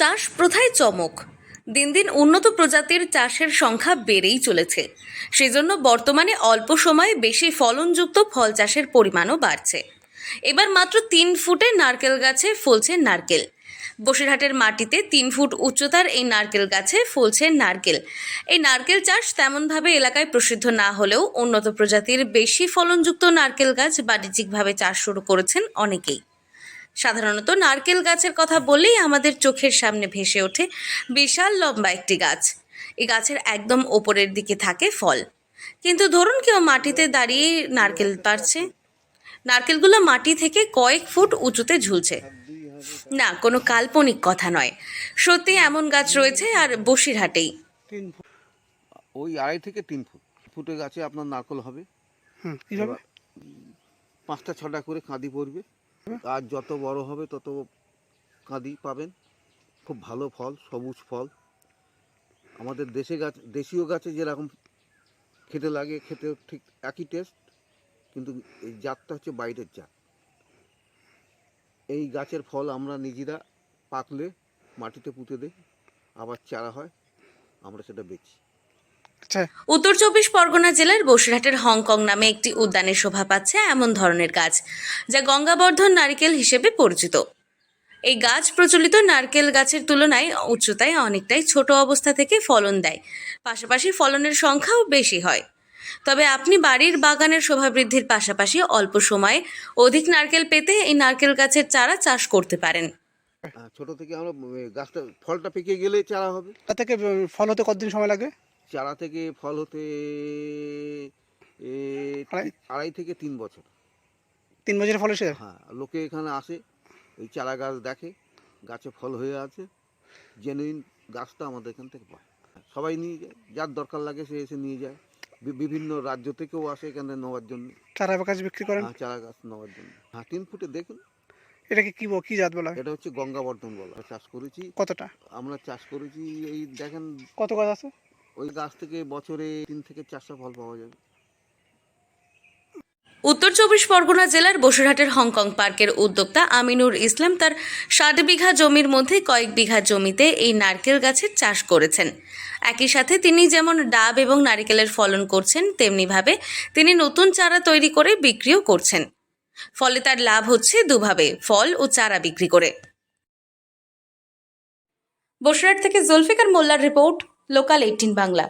চাষ প্রথায় চমক। দিন দিন উন্নত প্রজাতির চাষের সংখ্যা বেড়েই চলেছে। সেজন্য বর্তমানে অল্প সময়ে বেশি ফলনযুক্ত ফল চাষের পরিমাণও বাড়ছে। এবার মাত্র 3 ফুটে নারকেল গাছে ফলছে নারকেল। বসিরহাটের মাটিতে 3 ফুট উচ্চতার এই নারকেল গাছে ফলছে নারকেল। এই নারকেল চাষ তেমনভাবে এলাকায় প্রসিদ্ধ না হলেও উন্নত প্রজাতির বেশি ফলনযুক্ত নারকেল গাছ বাণিজ্যিকভাবে চাষ শুরু করেছেন অনেকেই। সাধারণত নারকেল গাছের কথা বললেই আমাদের চোখের সামনে ভেসে ওঠে বিশাল লম্বা একটি গাছ। এই গাছের একদম ওপরের দিকে থাকে ফল। কিন্তু ধরুন কেউ মাটিতে দাঁড়িয়ে নারকেল পাড়ছে, নারকেলগুলো মাটি থেকে কয়েক ফুট উঁচুতে ঝুলছে। না, কোনো কাল্পনিক কথা নয়, সত্যি এমন গাছ রয়েছে, আর বসিরহাটেই। 3 ফুট, ওই 2.5 থেকে 3 ফুট ফুটে গাছে আপনার নারকেল হবে। কিভাবে? 5টা 6টা করে কাঁদি পড়বে, আর যত বড় হবে তত কাঁদি পাবেন। খুব ভালো ফল, সবুজ ফল। আমাদের দেশীয় গাছে যেরকম খেতে লাগে, খেতেও ঠিক একই টেস্ট, কিন্তু এই জাতটা হচ্ছে বাইরের জাত। এই গাছের ফল আমরা নিজেরা পাকলে মাটিতে পুঁতে দিই, আবার চারা হয়, আমরা সেটা বেচি। উত্তর 24 পরগনা জেলার বসিরহাটের হংকং নামে একটি উদ্যানে শোভা পাচ্ছে এমন ধরনের গাছ, যা গঙ্গাবর্ধন নারকেল হিসেবে পরিচিত। এই গাছ প্রচলিত নারকেল গাছের তুলনায় উচ্চতায় অনেকটাই ছোট অবস্থা থেকে ফলন দেয়, পাশাপাশি ফলনের সংখ্যাও বেশি হয়। তবে আপনি বাড়ির বাগানের শোভা বৃদ্ধির পাশাপাশি অল্প সময়ে অধিক নারকেল পেতে এই নারকেল গাছের চারা চাষ করতে পারেন। ছোট থেকে আমরা গাছটা ফলটা পেকে গেলে চারা হবে। তা থেকে ফল হতে কতদিন সময় লাগে? চারা থেকে ফল হতে 2.5 থেকে 3 বছর। 3 বছরের ফল এসে? হ্যাঁ, লোকে এখানে আসে, ওই চারা গাছ দেখে, গাছে ফল হয়ে আছে, জেনুইন গাছটা আমাদের এখান থেকে পায়। সবাই নিয়ে যায়, যার দরকার লাগে সে এসে নিয়ে যায়। বিভিন্ন রাজ্য থেকেও আসে এখানে নেওয়ার জন্য। চারা গাছ বিক্রি করেন? হ্যাঁ, চারা গাছ নেওয়ার জন্য। হ্যাঁ, 3 ফুটে দেখুন। এটাকে কি জাত বলা হয়? এটা হচ্ছে গঙ্গাবর্ধন বলা। চাষ করেছি। কতটা? আমরা চাষ করেছি, এই দেখেন কত গাছ আছে? ওই গাছ থেকে বছরে 3 থেকে 400 ফল পাওয়া যাবে। উত্তর 24 পরগনা জেলার বসিরহাটের হংকং পার্কের উদ্যোক্তা আমিনুর ইসলাম তার 60 বিঘা জমির মধ্যে কয়েক বিঘা জমিতে এই নারকেল গাছের চাষ করেছেন। একই সাথে তিনি যেমন ডাব এবং নারকেলের ফলন করছেন, তেমনিভাবে তিনি নতুন চারা তৈরি করে বিক্রিও করছেন। ফলে তার লাভ হচ্ছে দুভাবে, ফল ও চারা বিক্রি করে। বসিরহাট থেকে জুলফিকার মোল্লার রিপোর্ট, লোকাল 18 বাংলা।